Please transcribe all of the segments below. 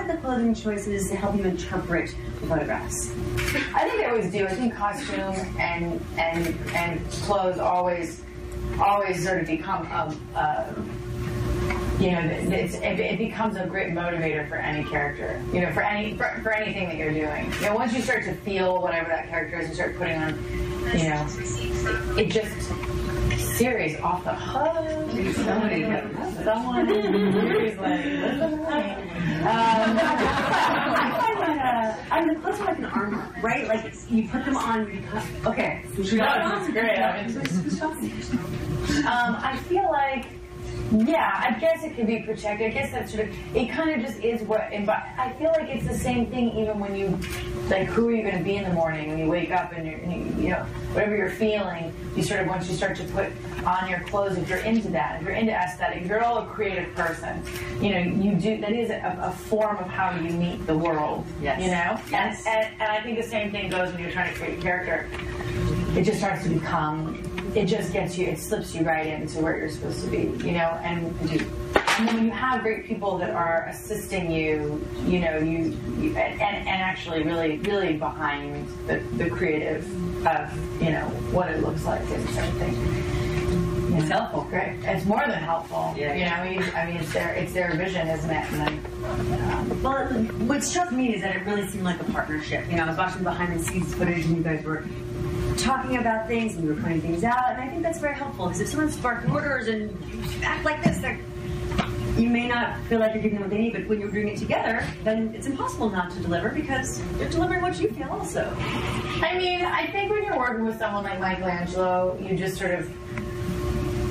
did the clothing choices help you interpret the photographs? I think they always do. I think costume and clothes always sort of become it becomes a great motivator for any character. For anything that you're doing. Once you start to feel whatever that character is, you start putting on, it just series off the hook. Someone is like, I mean, the clothes are like an armor, right? Like you put them on. Okay, that's great. I feel like, I guess it could be protected. I guess that's sort of, it kind of just is what, but I feel like it's the same thing even when you, like, who are you going to be in the morning when you wake up and you whatever you're feeling, you sort of, once you start to put on your clothes, if you're into that, if you're into aesthetic, if you're all a creative person, you do, that is a form of how you meet the world, Yes. Yes. And I think the same thing goes when you're trying to create a character. It just starts to become, it just gets you, it slips you right into where you're supposed to be, and then when you have great people that are assisting you, and actually really, really behind the creative of, what it looks like and everything. It's helpful. Great. It's more than helpful. Yeah. It's their vision, isn't it? And then, well, what struck me is that it really seemed like a partnership. I was watching behind the scenes footage and you guys were talking about things and you were pointing things out, and I think that's very helpful because if someone's barking orders and you act like this, you may not feel like you're giving them what they need, but when you're doing it together, then it's impossible not to deliver because you're delivering what you feel also. I think when you're working with someone like Michelangelo, you just sort of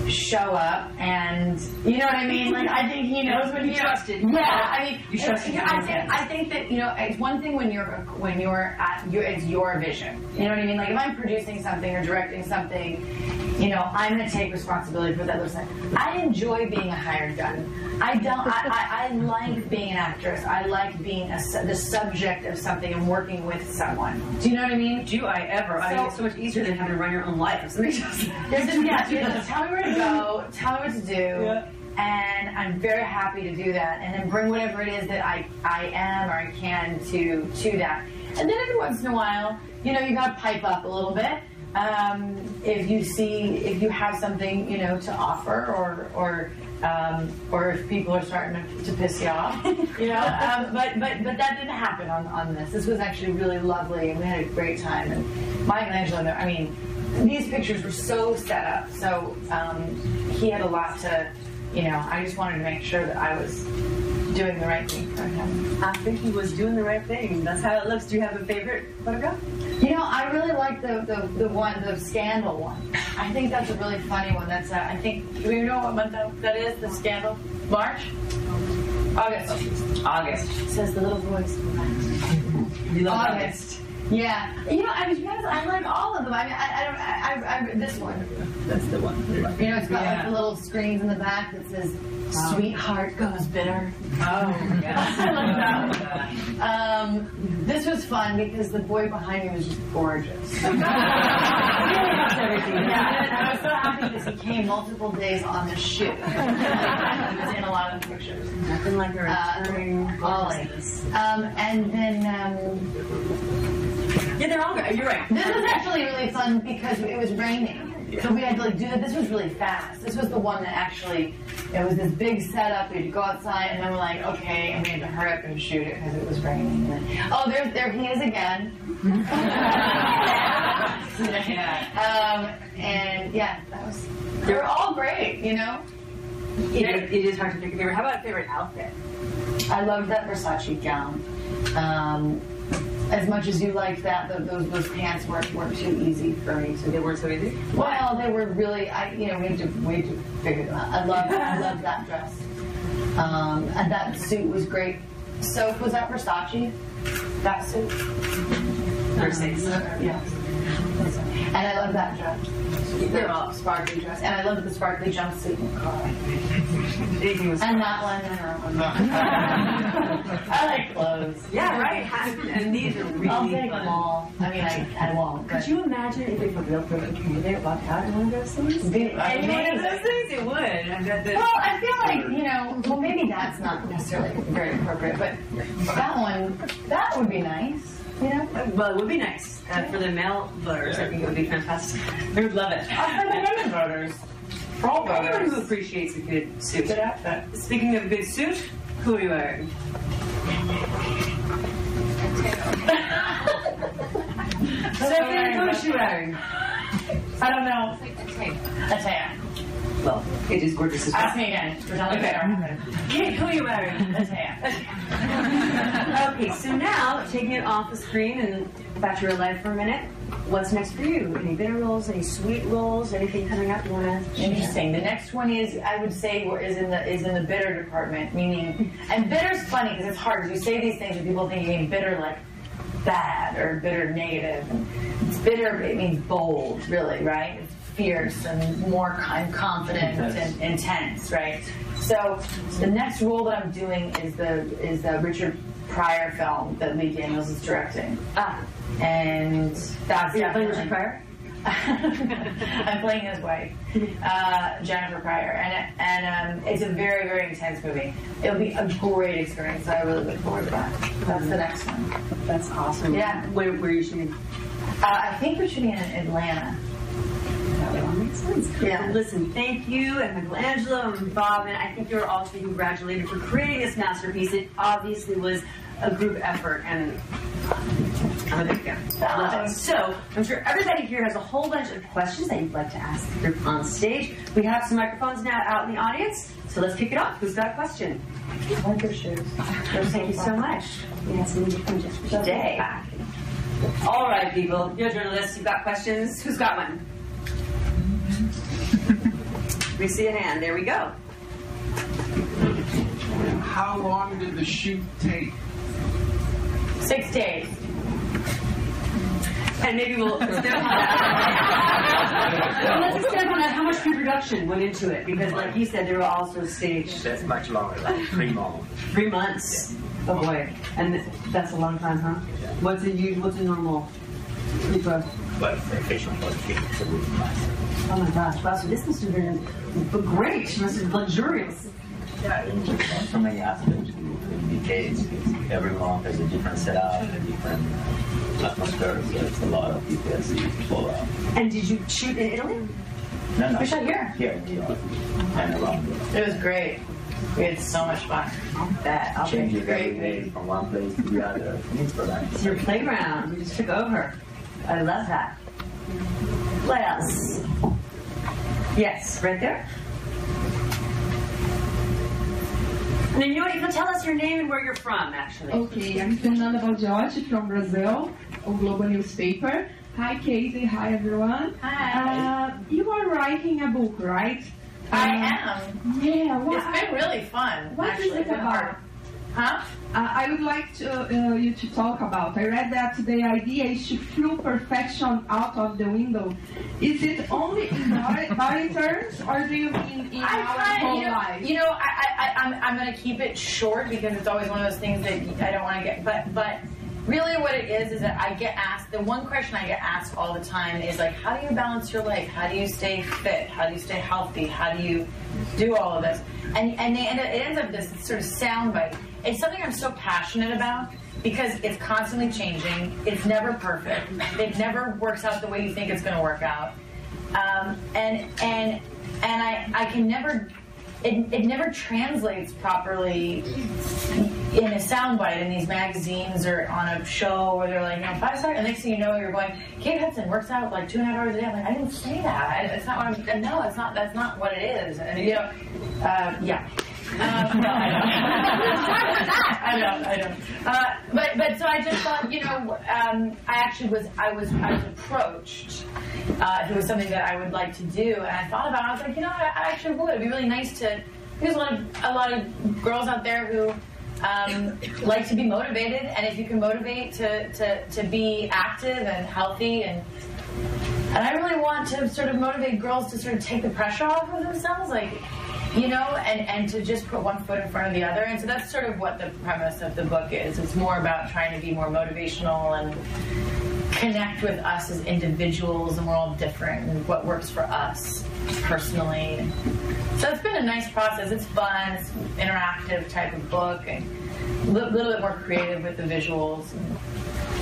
show up and, you know what I mean? Like, I think he knows when you trusted. Yeah, you trusted. I think that, it's one thing when it's your vision. You know what I mean? Like, if I'm producing something or directing something, I'm going to take responsibility for what that looks like. I enjoy being a hired gun. I like being an actress. I like being the subject of something and working with someone. Do you know what I mean? Do I ever? It's so much easier than having to run your own life. Somebody just tell me where to go, tell me what to do, and I'm very happy to do that, and then bring whatever it is that I am or I can to that. And then every once in a while, you got to pipe up a little bit. If you have something, to offer, or if people are starting to piss you off, but that didn't happen on this. This was actually really lovely, and we had a great time. And Michelangelo, these pictures were so set up, so he had a lot to, I just wanted to make sure that I was doing the right thing for him. I think he was doing the right thing. That's how it looks. Do you have a favorite photograph? I really like the Scandal one. I think that's a really funny one. That's do you know what month that is? The Scandal? March? August. It says the little voice. You love August. Yeah. I like all of them. This one. That's the one. It's got like the little screens in the back that says, "Sweetheart goes bitter." Oh, yes. I love that one. This was fun because the boy behind me was just gorgeous. I was so happy because he came multiple days on the shoot. He was in a lot of the pictures. Nothing like a returning gorgeousness. And then... yeah, they're all good. You're right. This was actually really fun because it was raining. So we had to do that. This was really fast. This was the one that actually, it was this big setup. We had to go outside, and then we're like, okay, and we had to hurry up and shoot it because it was raining. And then, there he is again. And that was. They were all great, It is hard to pick a favorite. How about a favorite outfit? I loved that Versace gown. As much as you liked that, those pants weren't too easy for me. So they weren't so easy? Well, they were really. We had to figure them out. I loved that dress. And that suit was great. So was that Versace? That suit? Versace. Yes. And I love that dress. They're all sparkly dress. And I loved the sparkly jumpsuit in the car. And that one. I like clothes. Yeah, right. And these are really I'll take fun. them all. I mean, I won't. Could you imagine if a real perfect candidate walked out in one of those things? Any one of those things, it would. Well, I feel like, well, maybe that's not necessarily very appropriate, but that would be nice, Well, it would be nice. For the male voters, I think it would be fantastic. They would love it. For the women voters. For all Anyone who voters. appreciates a good suit. Good outfit. Speaking of good suit, who are you wearing? Stephanie, who is she wearing? I don't know. A tan. Well, it is gorgeous as well. Ask me again. Okay. Kate, who are you wearing? A tan. Okay, so now, taking it off the screen and back to real life for a minute, what's next for you? Any bitter rolls, any sweet rolls, anything coming up you want to share? Interesting. The next one is, I would say, is in the bitter department. Meaning, and bitter's funny because it's hard. You say these things and people think you mean bitter like bad or bitter negative. And it's bitter. It means bold, really, right? It's fierce and more confident and intense, right? So the next role that I'm doing is the Richard Pryor film that Lee Daniels is directing. And that's You're playing Richard Pryor? I'm playing his wife, Jennifer Pryor, and it's a very, very intense movie. It'll be a great experience. So I really look forward to that. That's the next one. That's awesome. Yeah. Where are you shooting? I think we're shooting in Atlanta. That all makes sense. Yeah. Well, listen, thank you, and Michelangelo and Bob, and I think you're all to be congratulated for creating this masterpiece. It obviously was a group effort, and I'm a big fan. I love it. So, I'm sure everybody here has a whole bunch of questions that you'd like to ask the group on stage. We have some microphones now out in the audience, so let's kick it off. Who's got a question? I like your shoes. Thank you so much. We have some questions today. All right, people. You're journalists. You've got questions. Who's got one? We see a hand. There we go. How long did the shoot take? 6 days. And maybe we'll expand on that. Let's expand on that. How much pre-production went into it? Because, like you said, there were also staged. That's much longer, like 3 months. 3 months. Oh boy, and that's a long time, huh? Yeah. What's a normal pre-pro? But professional for it's a good class. Oh my gosh! Wow, so this must have been great. It must have been luxurious. Yeah, there's so many aspects to details. Everyone has a different setup, a different atmosphere. So it's a lot of details to follow up. And did you shoot in Italy? No. We shot here. Here, in New York, and around. It was great. We had so much fun. I'll bet. I'll bet. Changing every day from one place to the other. It's production. It's your playground. You just took over. I love that. What else? Yes, right there. And then you know what? You can tell us your name and where you're from, actually. Okay, I'm Fernanda Baldiotti from Brazil, a global newspaper. Hi, Casey. Hi, everyone. Hi. You are writing a book, right? I am. Yeah. It's been really fun. What actually. is it It's been hard. about? Huh? I would like you to talk about. I read that the idea is to throw perfection out of the window. Is it only in body terms, or do you mean in our whole life? I'm going to keep it short because it's always one of those things that I don't want to get. But really, what it is that I get asked. The one question I get asked all the time is like, how do you balance your life? How do you stay fit? How do you stay healthy? How do you do all of this? And it ends up this sort of soundbite. It's something I'm so passionate about because it's constantly changing. It's never perfect. It never works out the way you think it's going to work out. And I can never. It never translates properly in a soundbite in these magazines or on a show where they're like, 5 seconds. And next thing you know, you're going, Kate Hudson works out like 2.5 hours a day. I'm like, I didn't say that. It's not what I'm. No, it's not. That's not what it is. And yeah. No, I don't. But so I just thought, I was approached. It was something that I would like to do, and I thought about it. I was like, I actually would. It'd be really nice to. There's a lot of girls out there who like to be motivated, and if you can motivate to be active and healthy and I really want to sort of motivate girls to sort of take the pressure off of themselves, like. you know, and to just put one foot in front of the other. And so that's sort of what the premise of the book is. It's more about trying to be more motivational and connect with us as individuals, and we're all different, and what works for us personally. So it's been a nice process. It's fun. It's an interactive type of book, and a little bit more creative with the visuals. And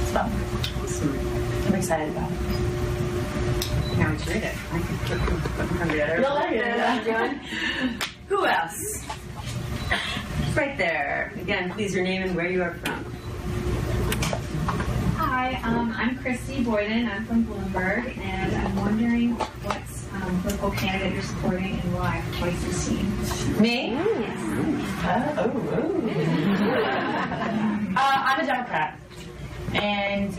it's fun. I'm excited about it. Can't wait to read it. You'll like it. Who else? Right there. Again, please your name and where you are from. Hi, I'm Christy Boyden. I'm from Bloomberg, and I'm wondering what political candidate you're supporting and why for 2016. Me? I'm a Democrat. And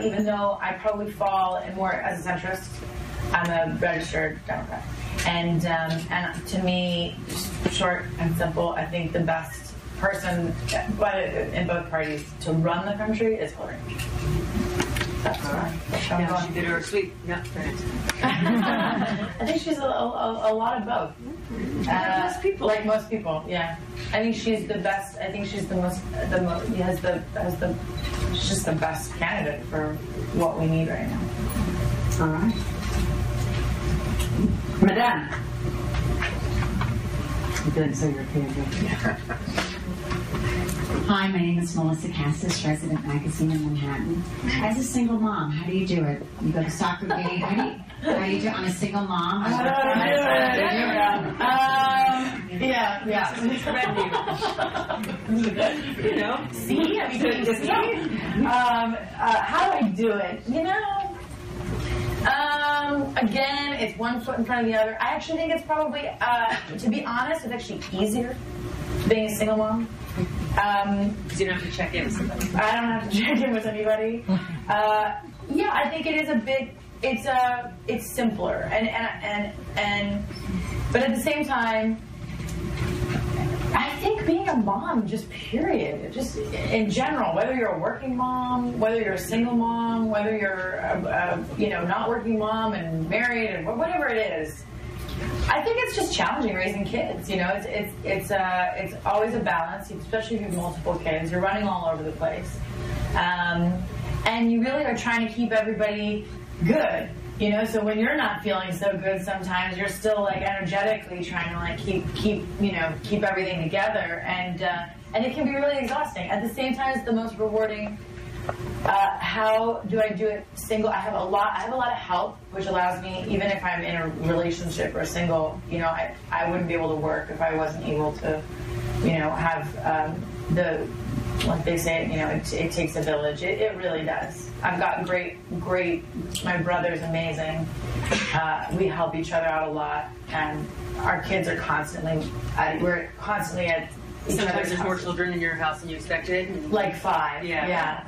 even though I probably fall in more as a centrist, I'm a registered Democrat. And to me, short and simple, I think the best person in both parties to run the country is Hillary. That's why. Yeah, she did her sweet. Yeah, I think she's a lot of both. Most people. Like most people, yeah. I think she's the best. I think she's she's just the best candidate for what we need right now. All right. Madame. I'm good, so you're okay. Hi, my name is Melissa Cassis, resident magazine in Manhattan. As a single mom, how do you do it? You go to soccer game. How do you do it? I'm a single mom. Yeah. You know? See? I mean, how do I do it? You know? Again, it's one foot in front of the other. I actually think it's probably, to be honest, it's actually easier being a single mom. Because you don't have to check in with somebody. I don't have to check in with anybody. Yeah, I think it is a bit. It's simpler, and but at the same time, I think being a mom, just period, just in general, whether you're a working mom, whether you're a single mom, whether you're a not working mom and married and whatever it is, I think it's just challenging raising kids. You know, it's always a balance, especially if you have multiple kids. You're running all over the place, and you really are trying to keep everybody good. You know, so when you're not feeling so good, sometimes you're still like energetically trying to like keep everything together, and it can be really exhausting. At the same time, it's the most rewarding. How do I do it single? I have a lot of help, which allows me, even if I'm in a relationship or single, you know, I wouldn't be able to work if I wasn't able to, you know, have like they say, you know, it takes a village. It really does. I've got great, my brother's amazing. We help each other out a lot, and our kids are we're constantly at Sometimes there's more children in your house than you expected. Like 5. Yeah.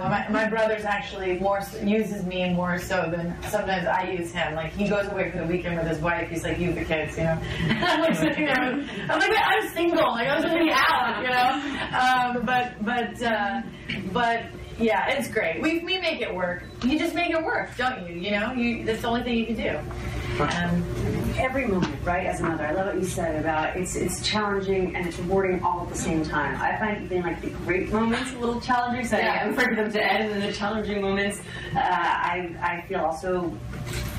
Well, my brother's actually uses me more so than sometimes I use him. Like he goes away for the weekend with his wife. He's like, you the kids, you know. I'm like sitting there. I'm like, I'm single. Like I was going to be out, you know. But yeah, it's great. We make it work. You just make it work, don't you? You know, that's the only thing you can do. Every moment, right, as a mother, I love what you said about it's challenging and it's rewarding all at the same time. I find even like the great moments a little challenging, so I'm afraid for them to end, and then the challenging moments, I feel also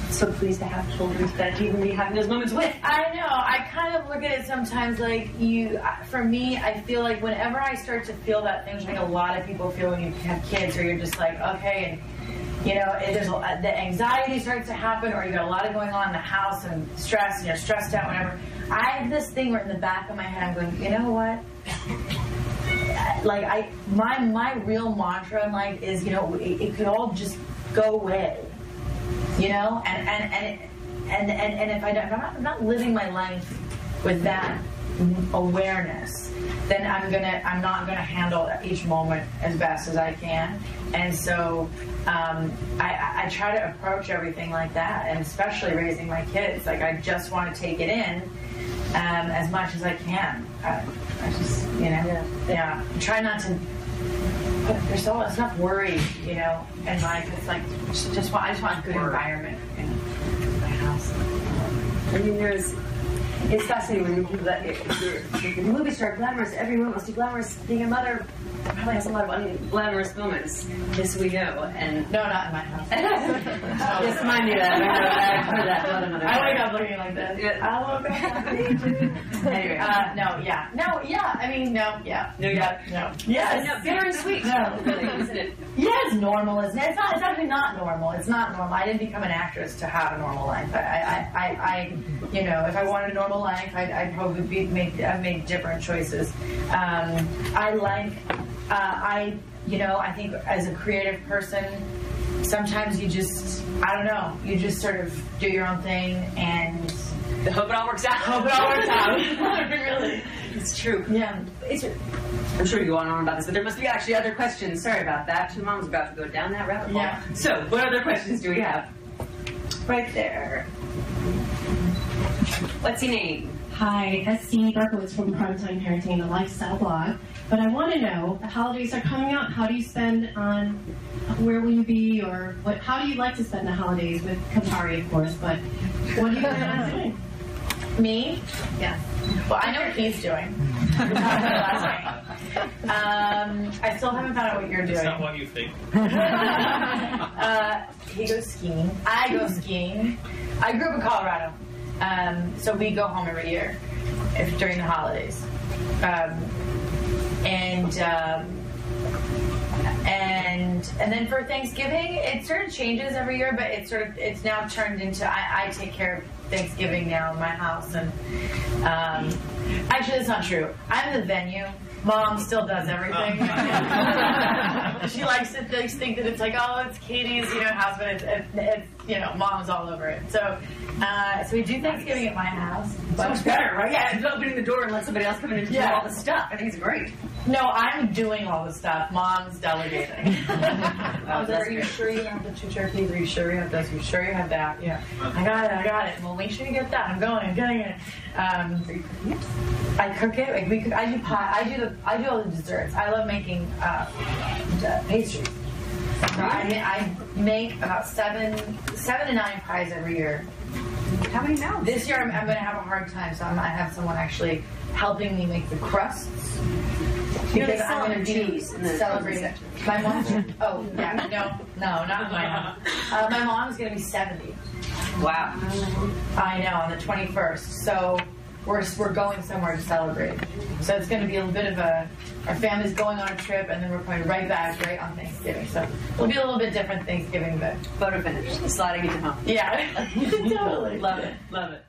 so pleased to have children that you even be having those moments with. I know. I kind of look at it sometimes like for me, I feel like whenever I start to feel that thing, which I think a lot of people feel when you have kids, or you're just like, okay, and you know, the anxiety starts to happen, or you got a lot of going on in the house and stress, and you're stressed out, whatever. I have this thing where in the back of my head, I'm going, you know what? Like my real mantra in life is, you know, it could all just go away, you know, and if I'm not living my life with that awareness, then I'm not gonna handle each moment as best as I can. And so I try to approach everything like that, and especially raising my kids. Like I just want to take it in as much as I can. I just, you know, try not to. There's enough worry, you know, in life. It's like I just want a good environment in my house. I mean, there's it's fascinating when people that if the movies are glamorous, every woman must be glamorous. Being a mother probably has a lot of unglamorous moments. This we know, and No, not in my house. yes, mine do that. I've heard that. A lot of mothers. I wake up looking like this. Yeah. I woke up Anyway, no, yeah. No, yeah. I mean, no, yeah. no, yeah. No. Yes. No, bitter and sweet. No. Really, isn't it? Yeah, it's normal, isn't it? It's not. It's actually not normal. It's not normal. I didn't become an actress to have a normal life. I you know, if I wanted a normal life, I'd probably I've made different choices. You know, I think as a creative person, sometimes you just, I don't know, you just sort of do your own thing and Hope it all works out. hope it all works out. Really. It's true. Yeah. I'm sure you go on about this, but there must be actually other questions. Sorry about that. Two moms about to go down that rabbit hole. Yeah. So, what other questions do we have? Right there. What's your name? Hi, Estine Berkowitz from Primetime Parenting, the lifestyle blog. But I want to know, the holidays are coming up. How do you spend on, where will you be, or what? How do you like to spend the holidays with Campari, of course, but what are you planning on doing? Me? Yeah. Well, I know what he's doing. We talked about it last night. I still haven't found out what you're doing. It's not what you think. He goes skiing. I go skiing. I grew up in Colorado, so we go home every year during the holidays. And then for Thanksgiving, it sort of changes every year, but it's now turned into I take care of Thanksgiving now in my house, and actually that's not true. I'm the venue. Mom still does everything. She likes to think that it's like, oh, it's Katie's, house, but it's Mom's all over it. So we do Thanksgiving at my house. So much better, right? Yeah, just opening the door and let somebody else come in and do all the stuff. I think it's great. No, I'm doing all the stuff. Mom's delegating. Are you sure you have the 2 turkeys? Are you sure you have this? Are you sure you have that? Yeah. I got it. Well, make sure you get that. I'm getting it. I cook it. Like I do pie. I do all the desserts. I love making pastries. So I make about 7 to 9 pies every year. How many now? This year I'm going to have a hard time, so I have someone actually helping me make the crusts. Because I'm going to be celebrating. My mom. Oh yeah, no, not my mom. My mom's going to be 70. Wow. I know, on the 21st. So we're going somewhere to celebrate. So it's going to be a bit of our family's going on a trip, and then we're coming right back right on Thanksgiving. So it'll be a little bit different Thanksgiving, but photo finish, sliding into home. Yeah, totally. Love it.